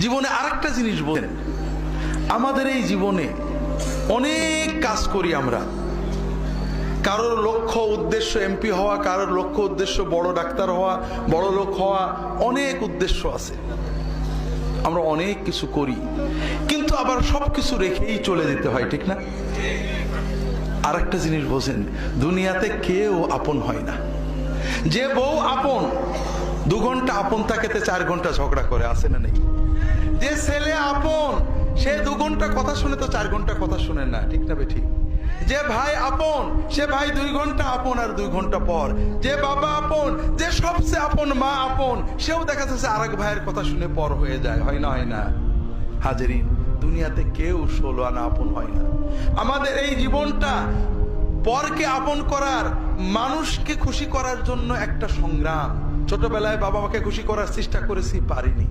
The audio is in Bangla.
জীবনে আরেকটা জিনিস বলেন, আমাদের এই জীবনে অনেক কাজ করি আমরা। কারোর লক্ষ্য উদ্দেশ্য এমপি হওয়া, কারোর লক্ষ্য উদ্দেশ্য বড় ডাক্তার হওয়া, বড় লোক হওয়া, অনেক উদ্দেশ্য আছে। আমরা অনেক কিছু করি, কিন্তু আবার সবকিছু রেখেই চলে যেতে হয়, ঠিক না? আর একটা জিনিস বোঝেন, দুনিয়াতে কেউ আপন হয় না। যে বউ আপন, 2 ঘন্টা আপন থাকেতে 4 ঘন্টা ঝগড়া করে, আসে না নেই? যে ছেলে আপন, সে 2 ঘন্টা কথা শুনে তো 4 ঘন্টা কথা শুনে না, ঠিক না বেঠিক? যে ভাই আপন, সে ভাই 2 ঘন্টা আপন আর 2 ঘন্টা পর। যে বাবা আপন, যে সবচেয়ে আপন মা আপন, সেও দেখা যাচ্ছে আরেক ভাইয়ের কথা শুনে পর হয়ে যায়, হয় না? হয় না হাজেরিন? দুনিয়াতে কেউ 16 আনা আপন হয় না। আমাদের এই জীবনটা পরকে আপন করার, মানুষকে খুশি করার জন্য একটা সংগ্রাম। ছোটবেলায় বাবা মাকে খুশি করার চেষ্টা করেছি, পারিনি।